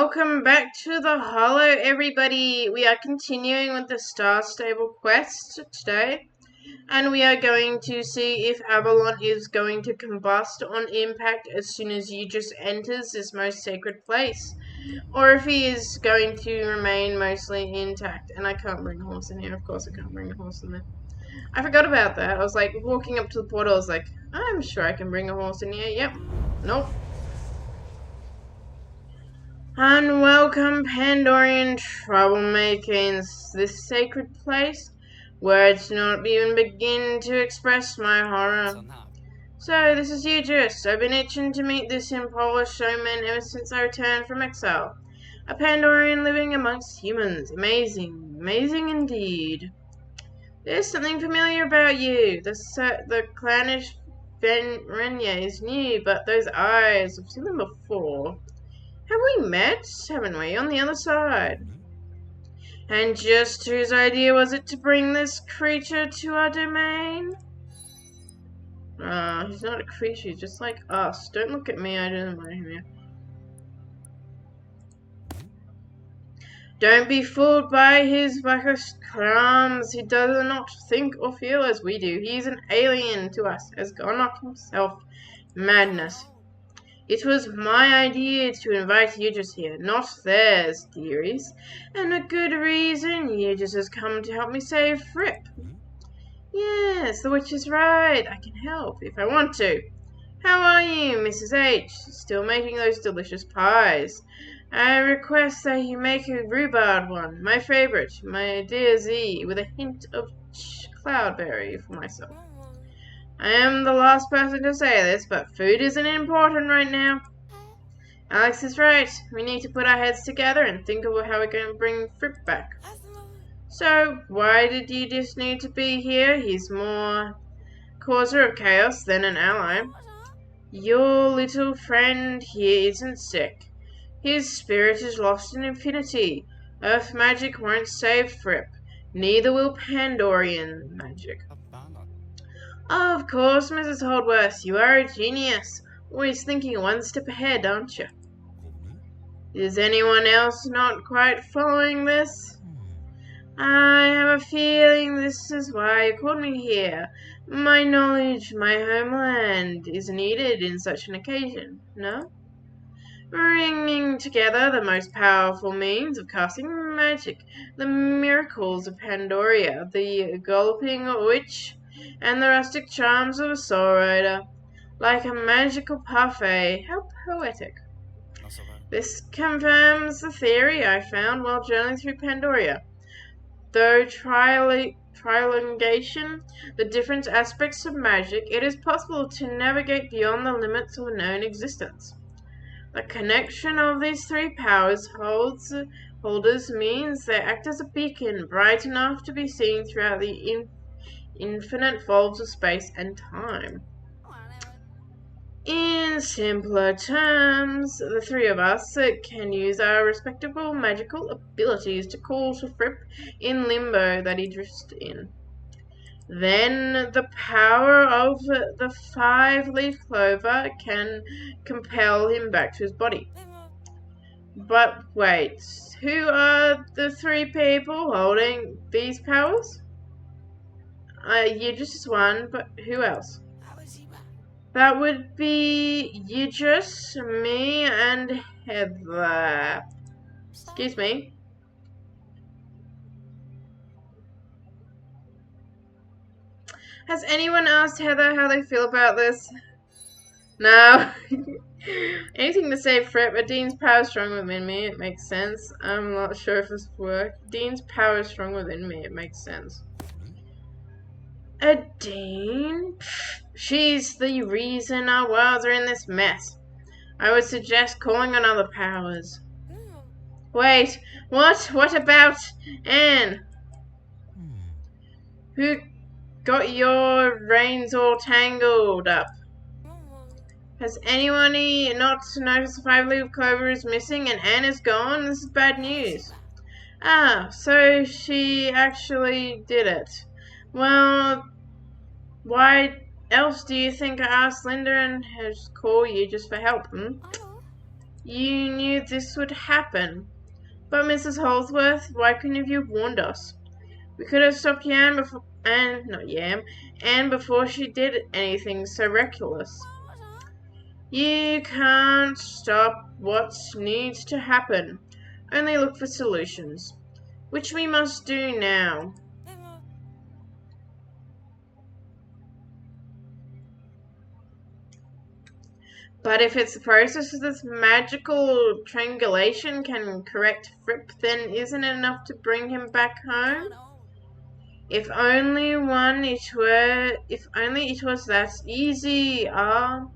Welcome back to the Hollow, everybody. We are continuing with the Star Stable quest today, and we are going to see if Avalon is going to combust on impact as soon as you just enters this most sacred place, or if he is going to remain mostly intact. And I can't bring a horse in here. Of course I can't bring a horse in there. I forgot about that. I was like walking up to the portal. I was like, I'm sure I can bring a horse in here. Yep. Nope. Unwelcome Pandorian troublemaker in this sacred place. Words do not even begin to express my horror. So, this is you, Just. I've been itching to meet this impoverished showman ever since I returned from exile. A Pandorian living amongst humans. Amazing. Amazing indeed. There's something familiar about you. The clownish Renya is new, but those eyes, I've seen them before. Have we met, haven't we, on the other side? And just whose idea was it to bring this creature to our domain? He's not a creature, he's just like us. Don't look at me, I don't mind him. Don't be fooled by his vacuous crumbs. He does not think or feel as we do. He is an alien to us, as God not himself. Madness. It was my idea to invite Yudris here, not theirs, dearies. And a good reason. Yudris has come to help me save Fripp. Yes, the witch is right. I can help if I want to. How are you, Mrs. H? Still making those delicious pies? I request that you make a rhubarb one, my favorite, my dear Z, with a hint of cloudberry for myself. I am the last person to say this, but food isn't important right now. Alex is right. We need to put our heads together and think about how we're going to bring Fripp back. So, why did you just need to be here? He's more causer of chaos than an ally. Your little friend here isn't sick. His spirit is lost in infinity. Earth magic won't save Fripp. Neither will Pandorian magic. Of course, Mrs. Holdworth, you are a genius. Always thinking one step ahead, aren't you? Is anyone else not quite following this? I have a feeling this is why you called me here. My knowledge, my homeland, is needed in such an occasion, no? Bringing together the most powerful means of casting magic, the miracles of Pandoria, the galloping witch, and the rustic charms of a soul rider, like a magical parfait. How poetic. This confirms the theory I found while journeying through Pandoria. Though triangulation, the different aspects of magic, it is possible to navigate beyond the limits of known existence. The connection of these three powers holders means they act as a beacon, bright enough to be seen throughout the infinite folds of space and time. In simpler terms, the three of us can use our respectable magical abilities to call to Fripp in limbo that he drifts in. Then the power of the five-leaf clover can compel him back to his body. But wait, who are the three people holding these powers? Yudris is one, but who else? That would be Yudris, me, and Heather. Excuse me. Has anyone asked Heather how they feel about this? No. Anything to save Fripp, but Dean's power is strong within me. It makes sense. I'm not sure if this will work. Dean's power is strong within me. It makes sense. A Dean? She's the reason our worlds are in this mess. I would suggest calling on other powers. Wait, what? What about Anne? Who got your reins all tangled up? Has anyone not noticed the five-leaf clover is missing and Anne is gone? This is bad news. Ah, so she actually did it. Well, why else do you think I asked Linda and has called you just for help, You knew this would happen. But Mrs. Holdsworth, why couldn't you have warned us? We could have stopped Anne before she did anything so reckless. You can't stop what needs to happen. Only look for solutions, which we must do now. But if it's the process of this magical triangulation can correct Fripp, then isn't it enough to bring him back home? If only it was that easy. Our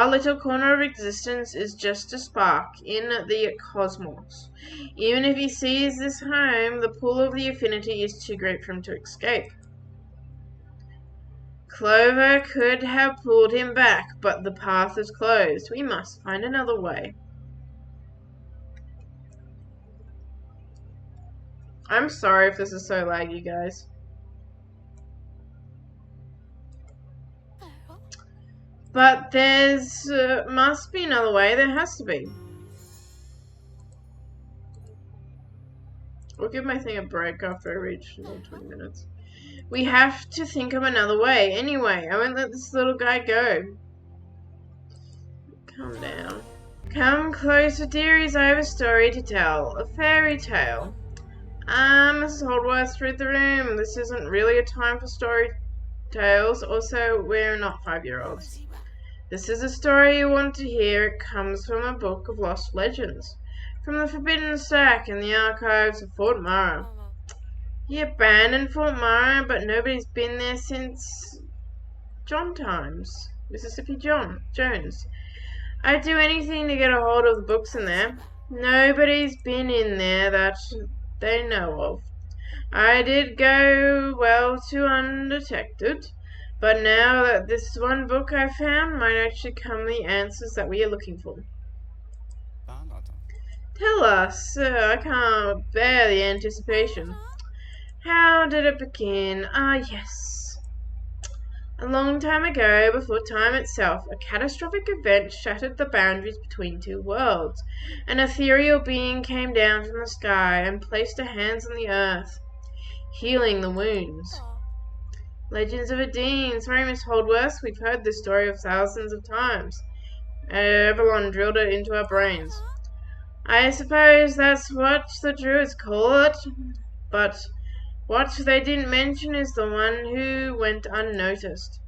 little corner of existence is just a spark in the cosmos. Even if he sees this home, the pull of the affinity is too great for him to escape. Clover could have pulled him back, but the path is closed. We must find another way. I'm sorry if this is so laggy, guys. But there's must be another way. There has to be. I'll give my thing a break after I reach 20 minutes. We have to think of another way. Anyway, I won't let this little guy go. Calm down. Come closer, dearies. I have a story to tell. A fairy tale. Mrs. Holdsworth through the room. This isn't really a time for story tales. Also, we're not 5-year-olds. This is a story you want to hear. It comes from a book of lost legends. From the Forbidden Sack in the archives of Fort Mara. He abandoned Fort Mara, but nobody's been there since John times. Mississippi Jones. I'd do anything to get a hold of the books in there. Nobody's been in there that they know of. I did go well to undetected, but now that this one book I found might actually come the answers that we are looking for. Tell us, I can't bear the anticipation. How did it begin? Yes. A long time ago, before time itself, a catastrophic event shattered the boundaries between two worlds. An ethereal being came down from the sky and placed her hands on the earth, healing the wounds. Legends of Adine. Sorry, Miss Holdsworth, we've heard this story thousands of times. Avalon drilled it into our brains. I suppose that's what the Druids call it, but what they didn't mention is the one who went unnoticed.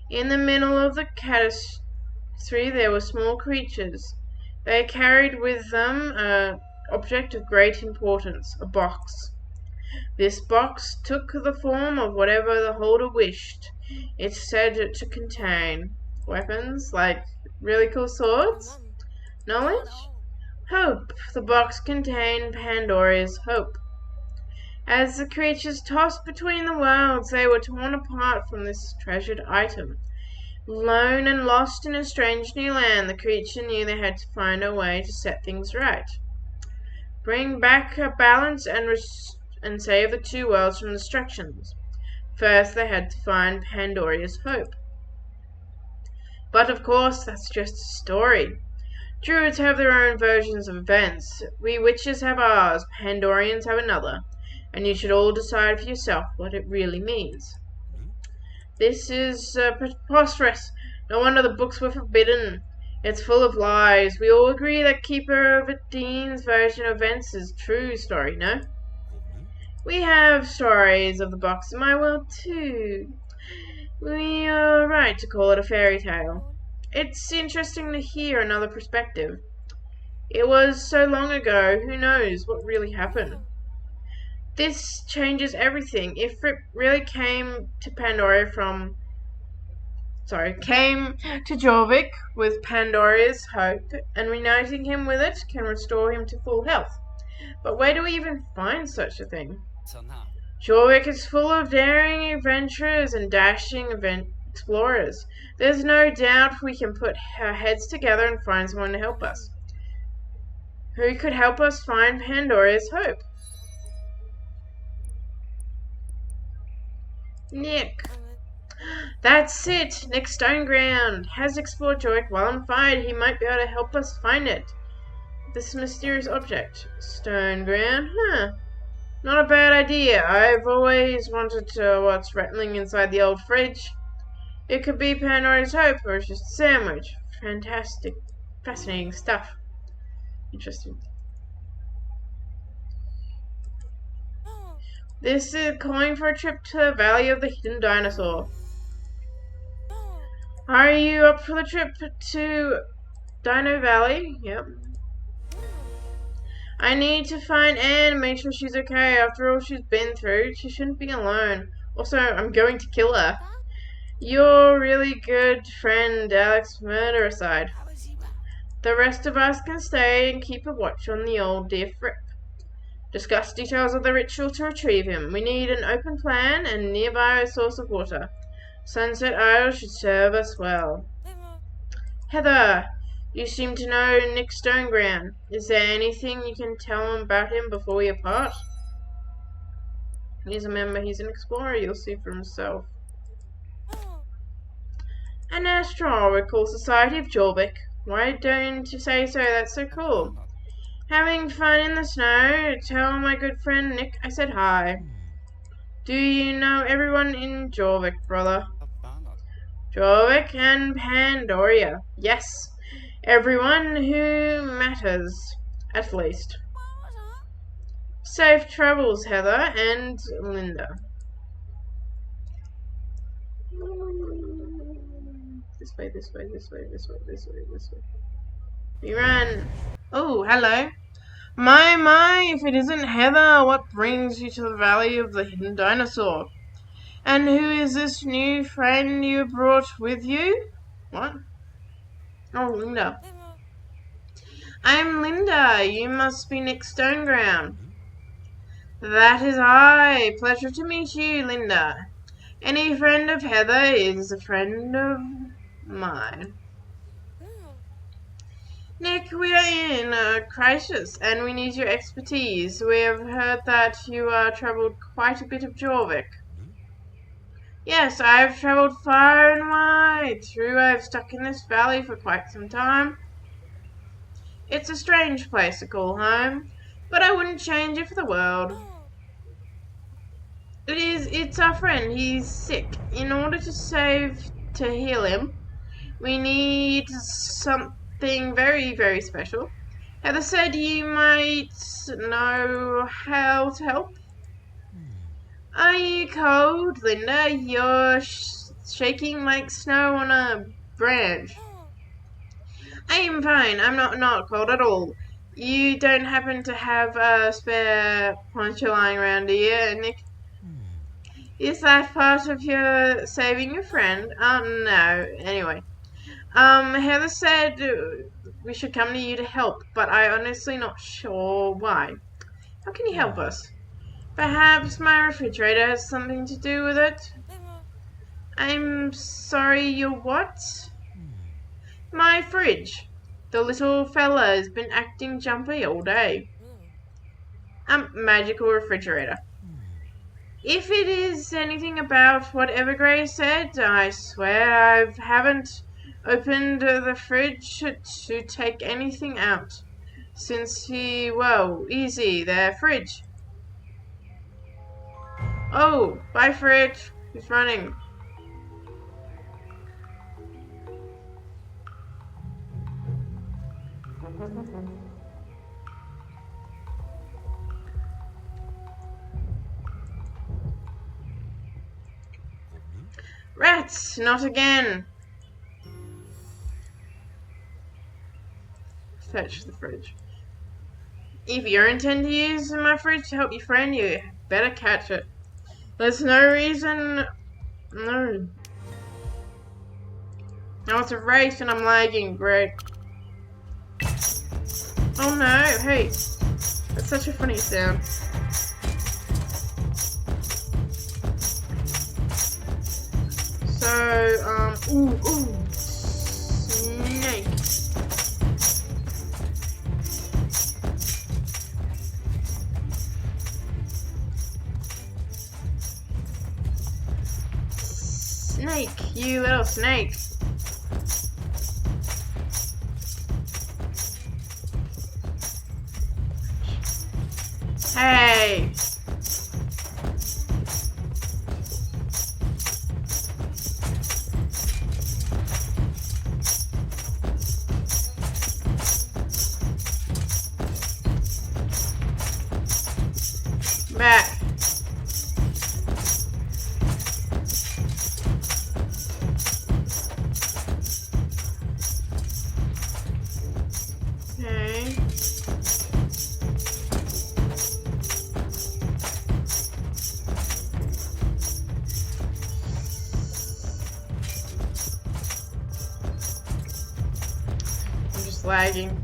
In the middle of the catastrophe there were small creatures. They carried with them an object of great importance, a box. This box took the form of whatever the holder wished. It said to contain weapons, like really cool swords, knowledge, hope. The box contained Pandora's hope. As the creatures tossed between the worlds, they were torn apart from this treasured item. Lone and lost in a strange new land, the creature knew they had to find a way to set things right. Bring back a balance and save the two worlds from destructions. First, they had to find Pandora's hope. But of course, that's just a story. Druids have their own versions of events. We witches have ours. Pandorians have another. And you should all decide for yourself what it really means. This is preposterous. No wonder the books were forbidden. It's full of lies. We all agree that Keeper of Adine's version of events is true story, no? We have stories of the box in my world too. We are right to call it a fairy tale. It's interesting to hear another perspective. It was so long ago, who knows what really happened? This changes everything. If Fripp really came to Jorvik with Pandora's hope, and reuniting him with it can restore him to full health. But where do we even find such a thing? Jorvik is full of daring adventurers and dashing explorers. There's no doubt we can put our heads together and find someone to help us. Who could help us find Pandora's hope? Nick. That's it! Nick Stoneground has explored Jorvik while on fire. He might be able to help us find it. This mysterious object. Stoneground? Huh. Not a bad idea. I've always wanted to what's rattling inside the old fridge. It could be Pandora's Hope or it's just a sandwich. Fantastic. Fascinating stuff. Interesting. This is calling for a trip to the Valley of the Hidden Dinosaur. Are you up for the trip to Dino Valley? Yep. I need to find Anne and make sure she's okay. After all she's been through, she shouldn't be alone. Also, I'm going to kill her. Your really good friend, Alex, murder aside. The rest of us can stay and keep a watch on the old dear Fripp. Discuss details of the ritual to retrieve him. We need an open plan and nearby a source of water. Sunset Isle should serve us well. Heather, you seem to know Nick Stoneground. Is there anything you can tell him about him before we part? He's a member, he's an explorer, you'll see for himself. An astronomical society of Jorvik. Why don't you say so? That's so cool. Having fun in the snow. Tell my good friend Nick I said hi. Do you know everyone in Jorvik, brother? Jorvik and Pandoria. Yes. Everyone who matters, at least. Safe travels, Heather and Linda. This way, this way, this way, this way, this way, this way. We ran. Oh, hello. My, if it isn't Heather, what brings you to the Valley of the Hidden Dinosaur? And who is this new friend you brought with you? What? Oh, Linda. I'm Linda. You must be Nick Stoneground. That is I. Pleasure to meet you, Linda. Any friend of Heather is a friend of mine. Nick, we are in a crisis and we need your expertise. We have heard that you travelled quite a bit of Jorvik. Yes, I have travelled far and wide. True, I have stuck in this valley for quite some time. It's a strange place to call home, but I wouldn't change it for the world. It's our friend. He's sick. In order to heal him, we need something very, very special. Heather said you might know how to help. Are you cold, Linda? You're shaking like snow on a branch. I am fine. I'm not cold at all. You don't happen to have a spare poncho lying around here, Nick? Is that part of your saving your friend? No. Anyway. Heather said we should come to you to help, but I'm honestly not sure why. How can you help us? Perhaps my refrigerator has something to do with it? I'm sorry, your what? My fridge. The little fella has been acting jumpy all day. Magical refrigerator. If it is anything about what Evergrey said, I swear I haven't opened the fridge to take anything out since whoa, easy there, fridge. Oh, bye fridge. He's running. Rats, not again. Fetch the fridge. If you intend to use my fridge to help your friend, you better catch it. There's no reason. No. Now it's a race and I'm lagging. Great. Oh no, hey. That's such a funny sound. So, ooh, snake. snake, you little snake. Hey! Back. Okay. I'm just lagging.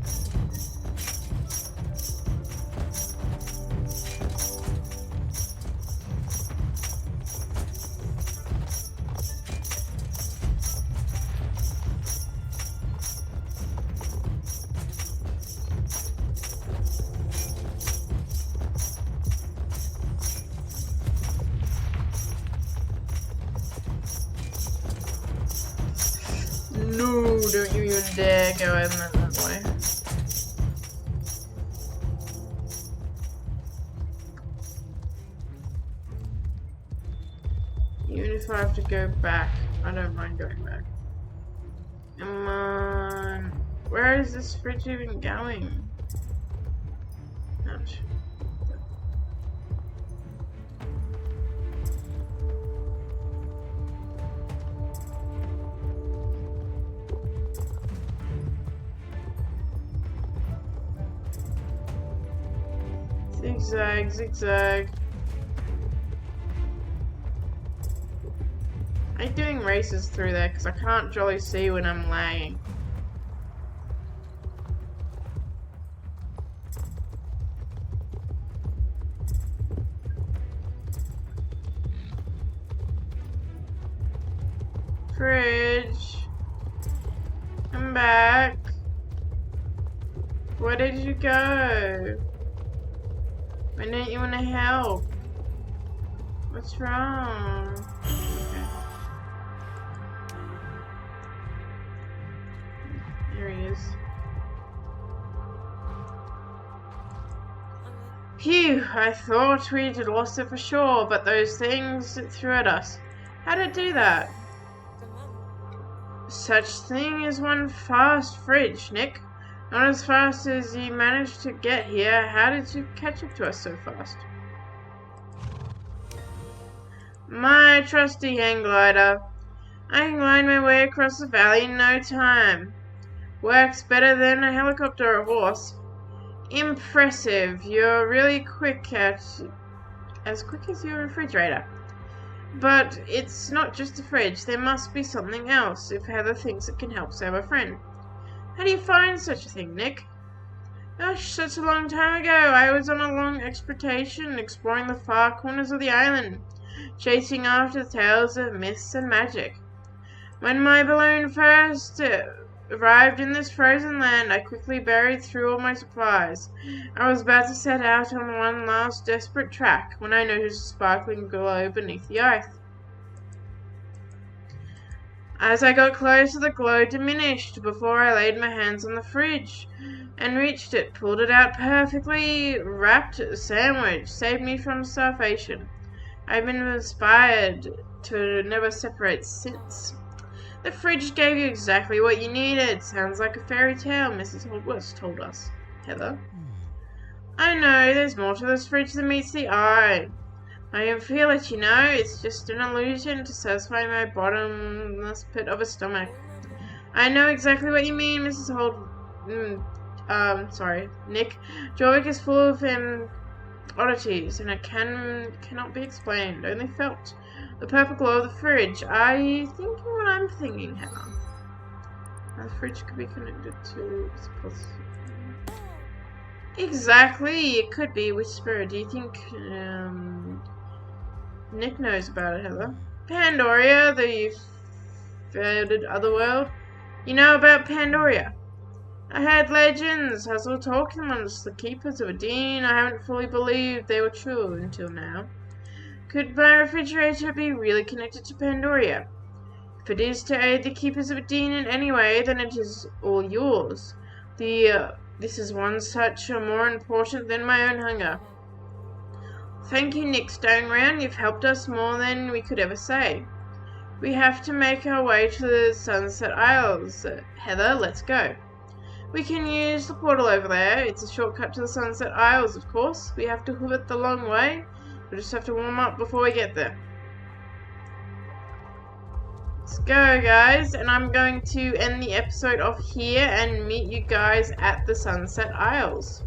No, don't you even dare go in that way. Even if I have to go back, I don't mind going back. Come on. Where is this fridge even going? Ouch. Zigzag, zigzag. I'm doing races through there because I can't jolly see when I'm lagging. Fridge. Come back. Where did you go? Why don't you want to help? What's wrong? Okay. There he is. Phew, I thought we'd lost it for sure, but those things it threw at us. How did it do that? Such thing as one fast fridge, Nick. Not as fast as you managed to get here. How did you catch up to us so fast? My trusty hang glider. I can glide my way across the valley in no time. Works better than a helicopter or a horse. Impressive. You're really quick at... as quick as your refrigerator. But it's not just a fridge. There must be something else if Heather thinks it can help save a friend. How do you find such a thing, Nick? Gosh, such a long time ago. I was on a long expedition exploring the far corners of the island, chasing after tales of myths and magic. When my balloon first arrived in this frozen land, I quickly buried through all my supplies. I was about to set out on one last desperate track when I noticed a sparkling glow beneath the ice. As I got closer, the glow diminished before I laid my hands on the fridge and reached it, pulled it out perfectly wrapped sandwich, saved me from starvation. I've been inspired to never separate since. The fridge gave you exactly what you needed. Sounds like a fairy tale, Mrs. Holtworth told us. Heather? I know, there's more to this fridge than meets the eye. I can feel it, you know. It's just an illusion to satisfy my bottomless pit of a stomach. I know exactly what you mean, Mrs. Nick. Jorvik is full of oddities, and it cannot be explained, only felt. The purple glow of the fridge. Are you thinking what I'm thinking, Hannah? The fridge could be connected to... Exactly, it could be. Whisper, do you think... Nick knows about it, Heather. Pandoria, the faded otherworld. You know about Pandoria? I heard legends, hustle talking amongst the keepers of Adine. I haven't fully believed they were true until now. Could my refrigerator be really connected to Pandoria? If it is to aid the keepers of Dean in any way, then it is all yours. This is one such more important than my own hunger. Thank you, Nick Stoneground. You've helped us more than we could ever say. We have to make our way to the Sunset Isles. Heather, let's go. We can use the portal over there. It's a shortcut to the Sunset Isles, of course. We have to hoof it the long way. We just have to warm up before we get there. Let's go, guys. And I'm going to end the episode off here and meet you guys at the Sunset Isles.